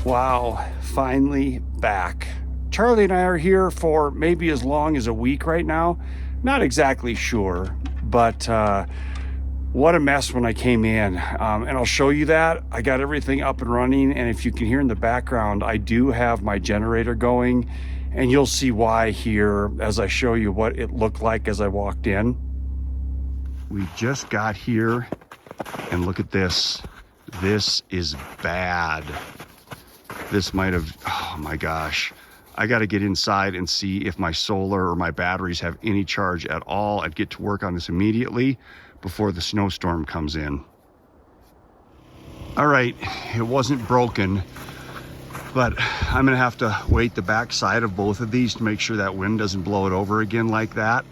Wow, finally back. Charlie and I are here for maybe as long as a week right now. Not exactly sure, but what a mess when I came in. And I'll show you that. I got everything up and running, and if you can hear in the background, I do have my generator going, and you'll see why here as I show you what it looked like as I walked in. We just got here, and look at this. This is bad. This might have, oh my gosh. I got to get inside and see if my solar or my batteries have any charge at all and get to work on this immediately before the snowstorm comes in. All right, it wasn't broken, but I'm gonna have to weight the back side of both of these to make sure that wind doesn't blow it over again like that.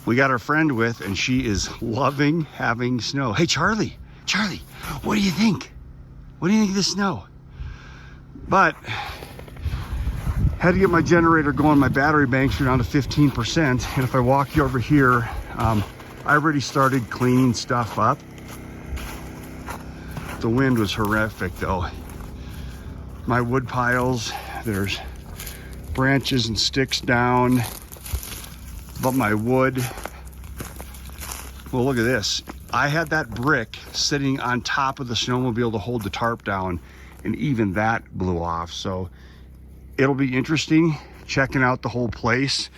We got our friend with, and she is loving having snow. Hey, Charlie, what do you think? What do you think of the snow? But had to get my generator going. My battery banks are down to 15%. And if I walk you over here, I already started cleaning stuff up. The wind was horrific though. My wood piles, there's branches and sticks down, but my wood, well, look at this. I had that brick sitting on top of the snowmobile to hold the tarp down, and even that blew off. So it'll be interesting checking out the whole place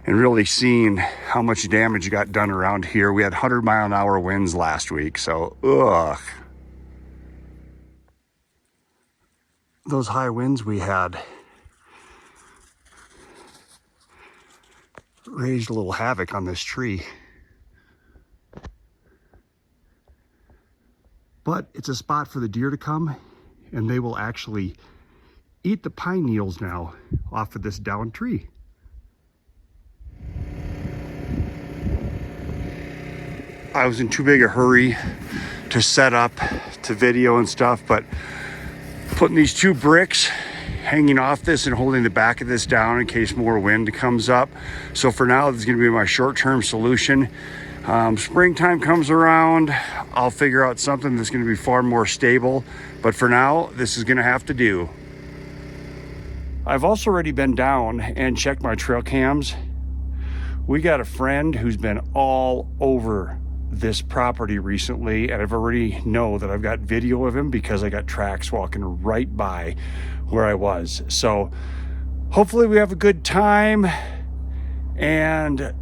and really seeing how much damage got done around here. We had 100-mile-an-hour winds last week, so ugh. Those high winds we had raised a little havoc on this tree. But it's a spot for the deer to come, and they will actually eat the pine needles now off of this downed tree. I was in too big a hurry to set up to video and stuff, but putting these two bricks hanging off this and holding the back of this down in case more wind comes up. So for now, this is going to be my short-term solution. Springtime comes around, I'll figure out something that's going to be far more stable, but for now this is going to have to do. I've also already been down and checked my trail cams. We got a friend who's been all over this property recently, and I've already know that I've got video of him because I got tracks walking right by where I was. So hopefully we have a good time, and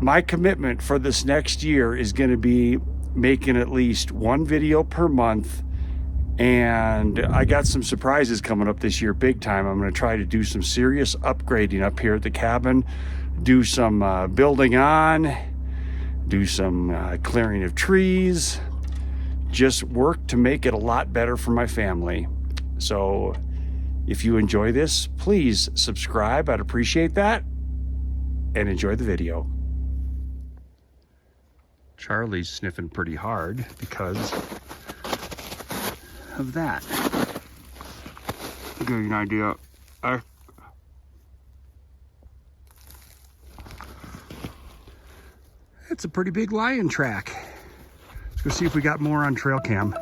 my commitment for this next year is going to be making at least one video per month. And I got some surprises coming up this year big time. I'm going to try to do some serious upgrading up here at the cabin, do some building on, do some clearing of trees, just work to make it a lot better for my family. So if you enjoy this, please subscribe. I'd appreciate that, and enjoy the video. Charlie's sniffing pretty hard because of that. I'll give you an idea. It's a pretty big lion track. Let's go see if we got more on trail cam.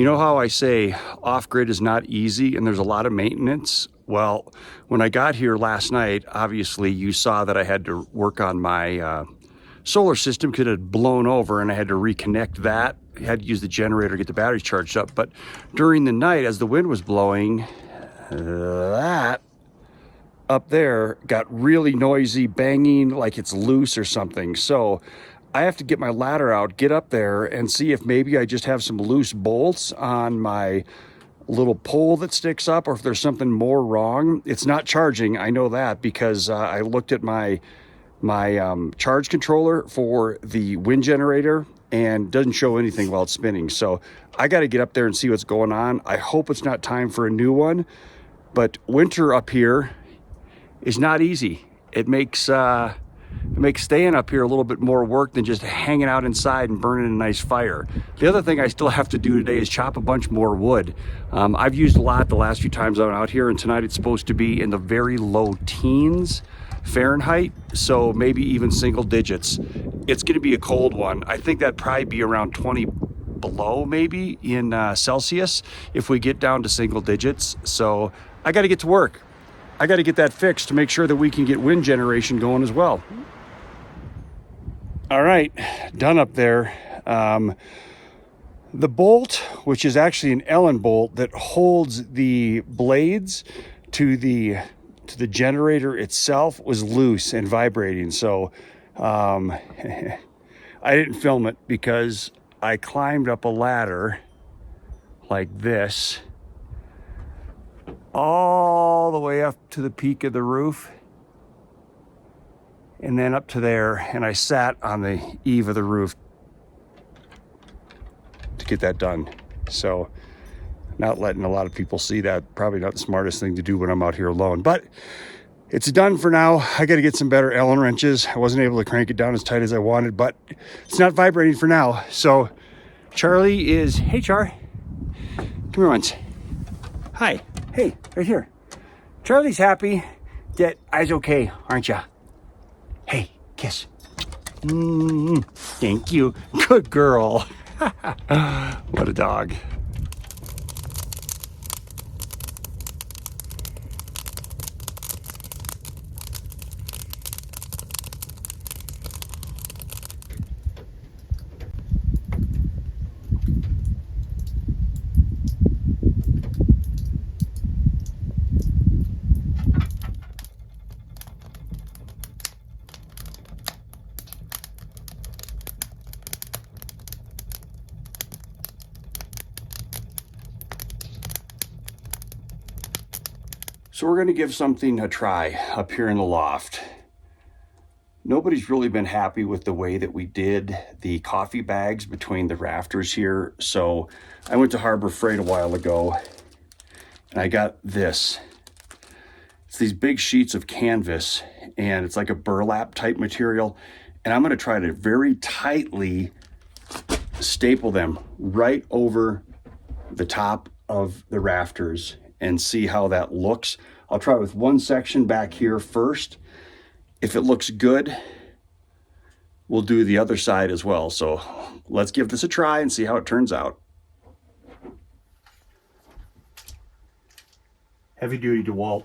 You know how I say off-grid is not easy and there's a lot of maintenance? Well, when I got here last night, obviously you saw that I had to work on my solar system because it had blown over and I had to reconnect that. I had to use the generator to get the batteries charged up. But during the night, as the wind was blowing, that up there got really noisy, banging like it's loose or something. So I have to get my ladder out, get up there and see if maybe I just have some loose bolts on my little pole that sticks up, or if there's something more wrong. It's not charging, I know that, because I looked at my charge controller for the wind generator and doesn't show anything while it's spinning. So I got to get up there and see what's going on. I hope it's not time for a new one, but winter up here is not easy. It makes staying up here a little bit more work than just hanging out inside and burning a nice fire. The other thing I still have to do today is chop a bunch more wood. I've used a lot the last few times I'm out here, and tonight it's supposed to be in the very low teens Fahrenheit, so maybe even single digits. It's going to be a cold one. I think that'd probably be around 20 below maybe in Celsius if we get down to single digits. So I got to get to work. I got to get that fixed to make sure that we can get wind generation going as well. All right, done up there. The bolt, which is actually an Allen bolt that holds the blades to the generator itself, was loose and vibrating. So I didn't film it because I climbed up a ladder like this all the way up to the peak of the roof and then up to there, and I sat on the eave of the roof to get that done. So not letting a lot of people see that, probably not the smartest thing to do when I'm out here alone, but it's done for now. I got to get some better Allen wrenches. I wasn't able to crank it down as tight as I wanted, but it's not vibrating for now. So Charlie is, hey Char, come here once. Hi. Hey, right here. Charlie's happy that I's okay, aren't ya? Hey, kiss. Thank you. Good girl. What a dog. So we're going to give something a try up here in the loft. Nobody's really been happy with the way that we did the coffee bags between the rafters here. So I went to Harbor Freight a while ago and I got this. It's these big sheets of canvas and it's like a burlap type material. And I'm going to try to very tightly staple them right over the top of the rafters and see how that looks. I'll try with one section back here first. If it looks good, we'll do the other side as well. So let's give this a try and see how it turns out. Heavy duty DeWalt.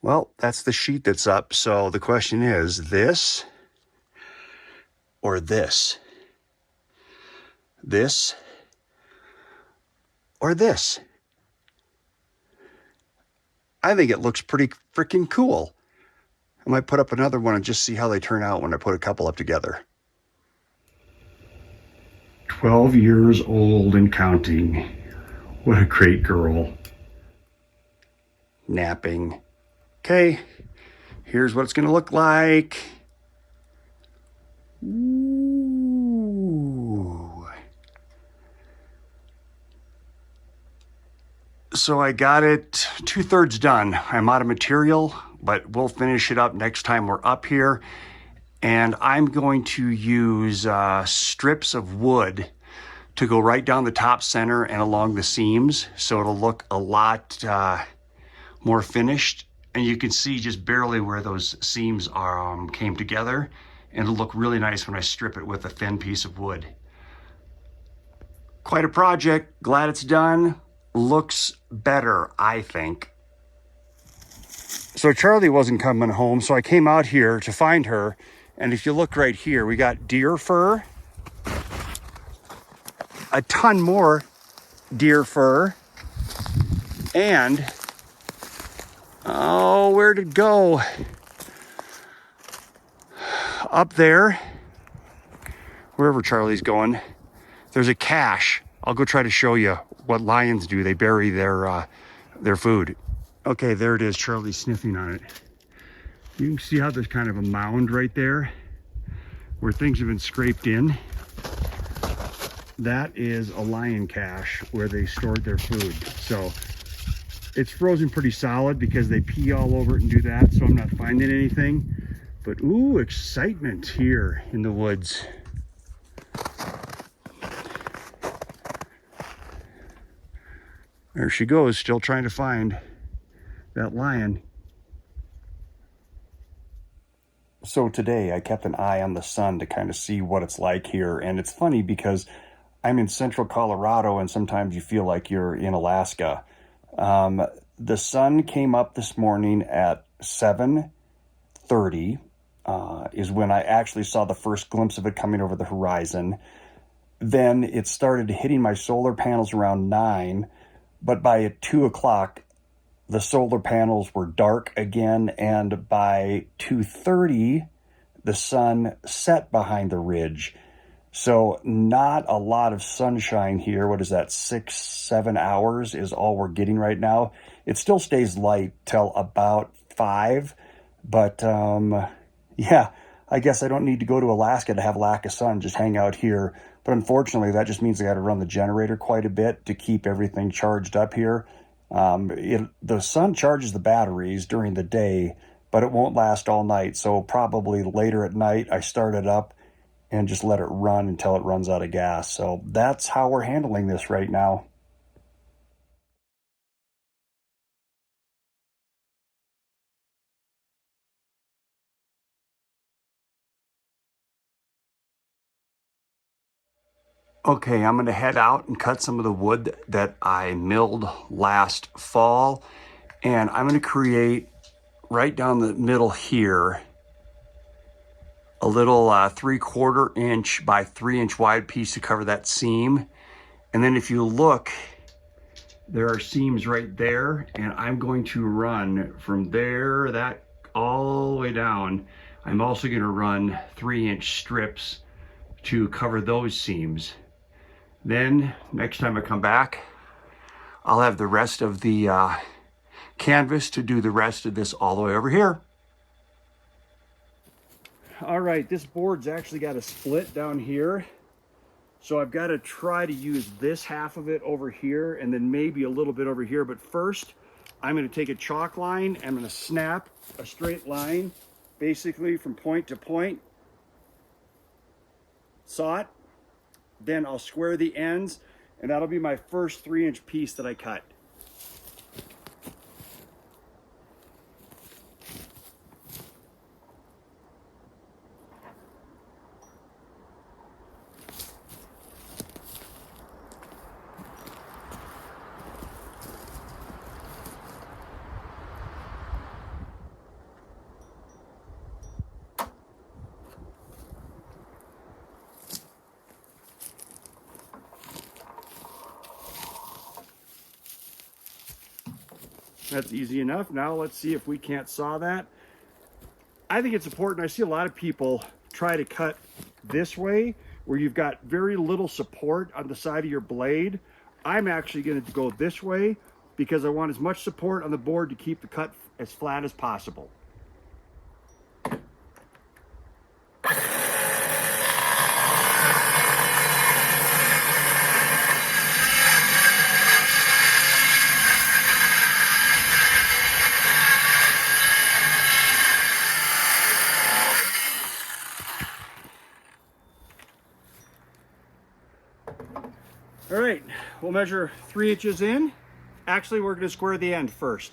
Well, that's the sheet that's up. So the question is this or this? This or this? I think it looks pretty freaking cool. I might put up another one and just see how they turn out when I put a couple up together. 12 years old and counting. What a great girl. Napping. Okay, here's what it's going to look like. Ooh. So I got it 2/3 done. I'm out of material, but we'll finish it up next time we're up here. And I'm going to use strips of wood to go right down the top center and along the seams. So it'll look a lot more finished. And you can see just barely where those seams are came together. And it'll look really nice when I strip it with a thin piece of wood. Quite a project. Glad it's done. Looks better, I think. So Charlie wasn't coming home, so I came out here to find her. And if you look right here, we got deer fur, a ton more deer fur, and oh, where'd it go? Up there, wherever Charlie's going, there's a cache. I'll go try to show you what lions do. They bury their food. Okay, there it is. Charlie's sniffing on it. You can see how there's kind of a mound right there where things have been scraped in. That is a lion cache where they stored their food. So it's frozen pretty solid because they pee all over it and do that. So I'm not finding anything. But ooh, excitement here in the woods. There she goes, still trying to find that lion. So today I kept an eye on the sun to kind of see what it's like here. And it's funny because I'm in central Colorado and sometimes you feel like you're in Alaska. The sun came up this morning at 7:30 is when I actually saw the first glimpse of it coming over the horizon. Then it started hitting my solar panels around 9. But by 2 o'clock, the solar panels were dark again, and by 2:30, the sun set behind the ridge. So not a lot of sunshine here. What is that, 6-7 hours is all we're getting right now. It still stays light till about 5, but yeah, I guess I don't need to go to Alaska to have lack of sun, just hang out here. But unfortunately, that just means I got to run the generator quite a bit to keep everything charged up here. The sun charges the batteries during the day, but it won't last all night. So probably later at night, I start it up and just let it run until it runs out of gas. So that's how we're handling this right now. Okay, I'm going to head out and cut some of the wood that I milled last fall. And I'm going to create right down the middle here a little 3/4 inch by 3 inch wide piece to cover that seam. And then if you look, there are seams right there. And I'm going to run from there, that all the way down. I'm also going to run 3-inch strips to cover those seams. Then next time I come back, I'll have the rest of the canvas to do the rest of this all the way over here. All right, this board's actually got a split down here. So I've got to try to use this half of it over here and then maybe a little bit over here. But first, I'm going to take a chalk line. I'm going to snap a straight line, basically from point to point. Saw it? Then I'll square the ends, and that'll be my first 3-inch piece that I cut. That's easy enough. Now let's see if we can't saw that. I think it's important. I see a lot of people try to cut this way where you've got very little support on the side of your blade. I'm actually going to go this way because I want as much support on the board to keep the cut as flat as possible. All right, we'll measure 3 inches in. Actually, we're going to square the end first.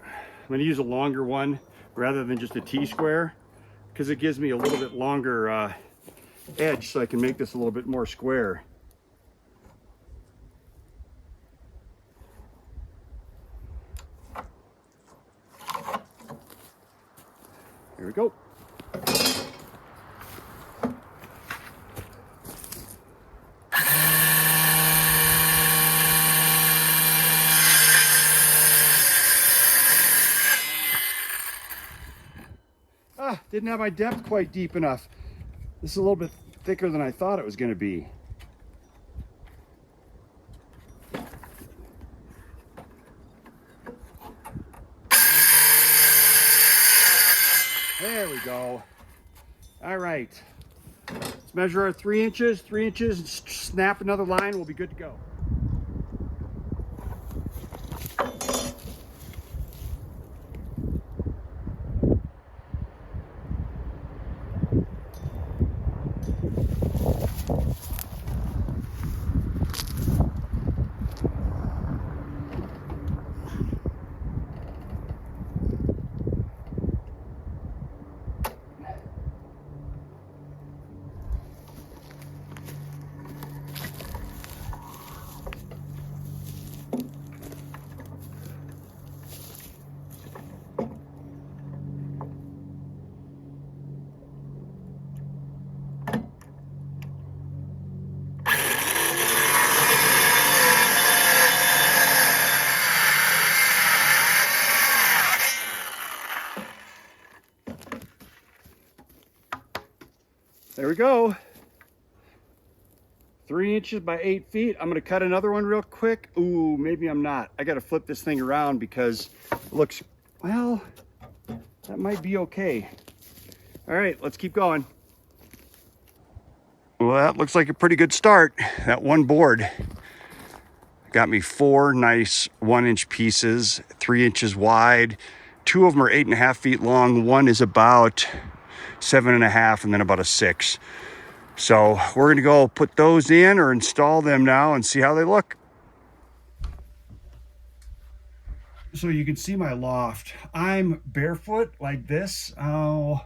I'm going to use a longer one rather than just a T-square because it gives me a little bit longer edge so I can make this a little bit more square. Here we go. Didn't have my depth quite deep enough. This is a little bit thicker than I thought it was going to be. There we go. All right. Let's measure our 3 inches. 3 inches, snap another line, we'll be good to go. There we go. 3 inches by 8 feet. I'm gonna cut another one real quick. Ooh, maybe I'm not. I gotta flip this thing around because it looks, well, that might be okay. All right, let's keep going. Well, that looks like a pretty good start. That one board got me 4 nice 1-inch pieces, 3 inches wide. 2 of them are 8.5 feet long. One is about 7.5 and then about a 6. So we're gonna go put those in or install them now and see how they look. So you can see my loft. I'm barefoot like this, a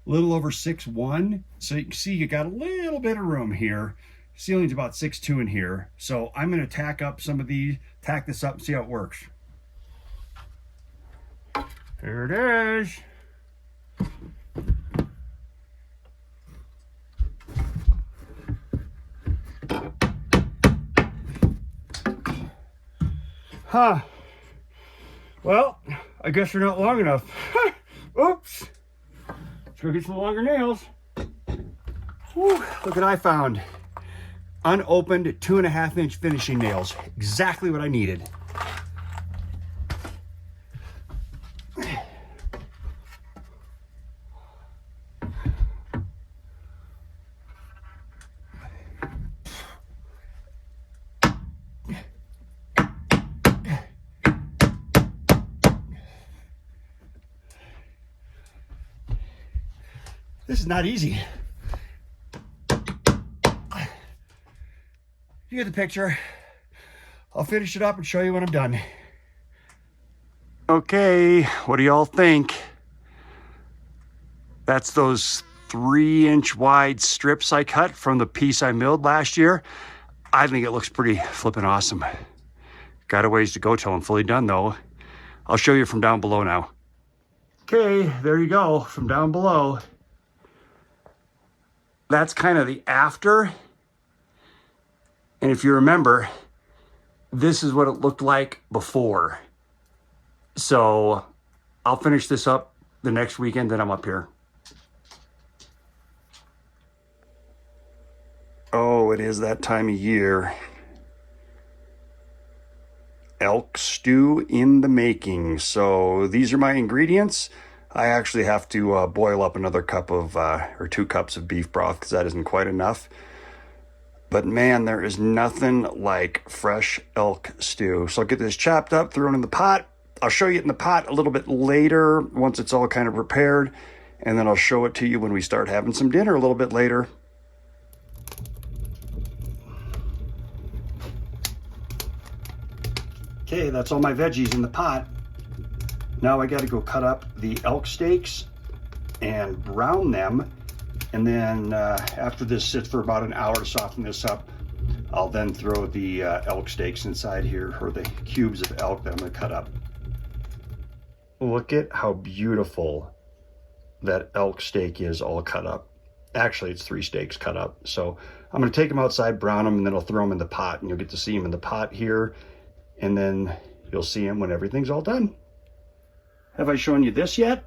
little over 6'1". So you can see you got a little bit of room here. Ceiling's about 6'2" in here. So I'm gonna tack this up and see how it works. Here it is. Huh. Well, I guess they're not long enough. Oops. Let's go get some longer nails. Whew, look what I found. Unopened 2.5-inch finishing nails. Exactly what I needed. This is not easy. You get the picture. I'll finish it up and show you when I'm done. Okay, what do y'all think? That's those 3-inch wide strips I cut from the piece I milled last year. I think it looks pretty flippin' awesome. Got a ways to go till I'm fully done though. I'll show you from down below now. Okay, there you go, from down below. That's kind of the after. And if you remember, this is what it looked like before. So I'll finish this up the next weekend that I'm up here. Oh, it is that time of year. Elk stew in the making. So these are my ingredients. I actually have to boil up another cup of, or 2 cups of beef broth because that isn't quite enough. But man, there is nothing like fresh elk stew. So I'll get this chopped up, thrown in the pot. I'll show you it in the pot a little bit later once it's all kind of prepared. And then I'll show it to you when we start having some dinner a little bit later. Okay, that's all my veggies in the pot. Now I got to go cut up the elk steaks and brown them. And then after this sits for about an hour to soften this up, I'll then throw the elk steaks inside here, or the cubes of elk that I'm going to cut up. Look at how beautiful that elk steak is all cut up. Actually, it's 3 steaks cut up. So I'm going to take them outside, brown them, and then I'll throw them in the pot. And you'll get to see them in the pot here. And then you'll see them when everything's all done. Have I shown you this yet?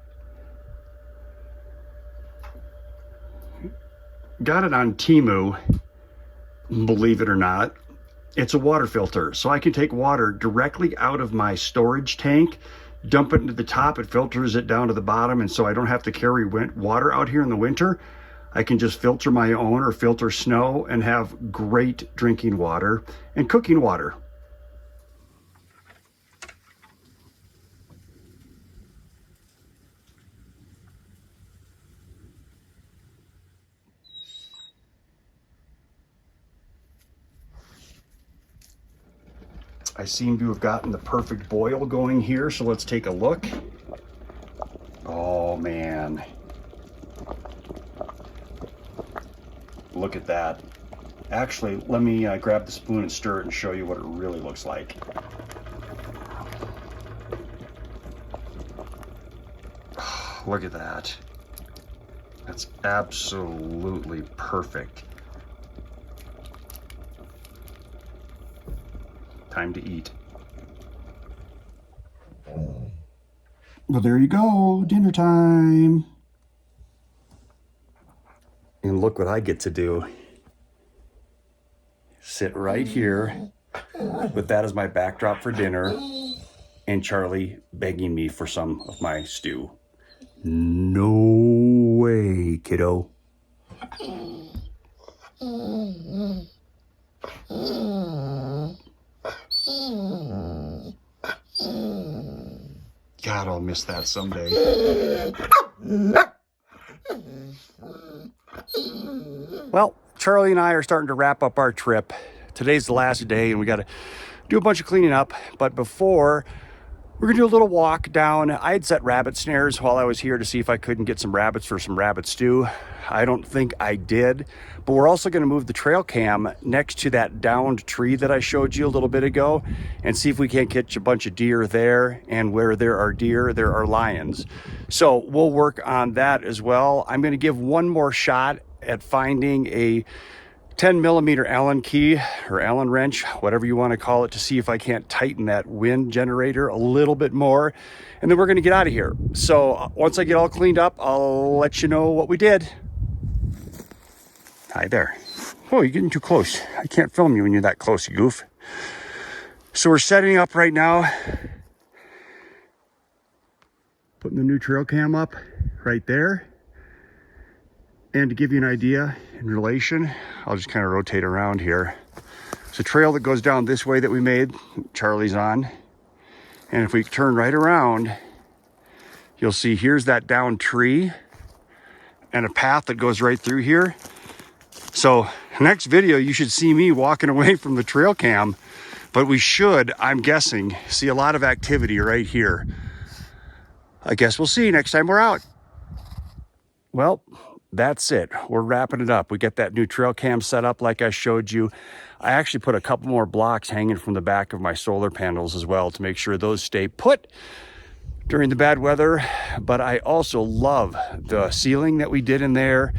Got it on Temu, believe it or not. It's a water filter, so I can take water directly out of my storage tank, dump it into the top, it filters it down to the bottom, and so I don't have to carry water out here in the winter. I can just filter my own or filter snow and have great drinking water and cooking water. I seem to have gotten the perfect boil going here, so let's take a look. Oh man. Look at that. Actually, let me grab the spoon and stir it and show you what it really looks like. Look at that. That's absolutely perfect. Time to eat. Well, there you go, dinner time. And look what I get to do. Sit right here with that as my backdrop for dinner and Charlie begging me for some of my stew. No way, kiddo. God, I'll miss that someday. Well, Charlie and I are starting to wrap up our trip. Today's the last day and we got to do a bunch of cleaning up. But before, we're going to do a little walk down. I had set rabbit snares while I was here to see if I couldn't get some rabbits for some rabbit stew. I don't think I did, but we're also going to move the trail cam next to that downed tree that I showed you a little bit ago and see if we can't catch a bunch of deer there. And where there are deer, there are lions. So we'll work on that as well. I'm going to give one more shot at finding a 10 millimeter Allen key or Allen wrench, whatever you want to call it, to see if I can't tighten that wind generator a little bit more. And then we're going to get out of here. So once I get all cleaned up, I'll let you know what we did. Hi there. Oh, you're getting too close. I can't film you when you're that close, you goof. So we're setting up right now. Putting the new trail cam up right there. And to give you an idea in relation, I'll just kind of rotate around here. It's a trail that goes down this way that we made, Charlie's on. And if we turn right around, you'll see here's that down tree and a path that goes right through here. So next video, you should see me walking away from the trail cam, but we should, I'm guessing, see a lot of activity right here. I guess we'll see next time we're out. Well, that's it. We're wrapping it up. We got that new trail cam set up like I showed you. I actually put a couple more blocks hanging from the back of my solar panels as well to make sure those stay put during the bad weather. But I also love the ceiling that we did in there,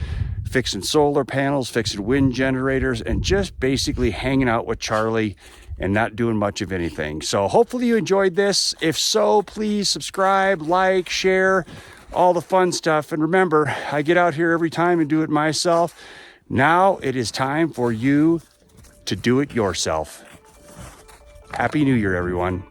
fixing solar panels, fixing wind generators, and just basically hanging out with Charlie and not doing much of anything. So hopefully you enjoyed this. If so, please subscribe, like, share, all the fun stuff. And remember, I get out here every time and do it myself. Now it is time for you to do it yourself. Happy New Year, everyone.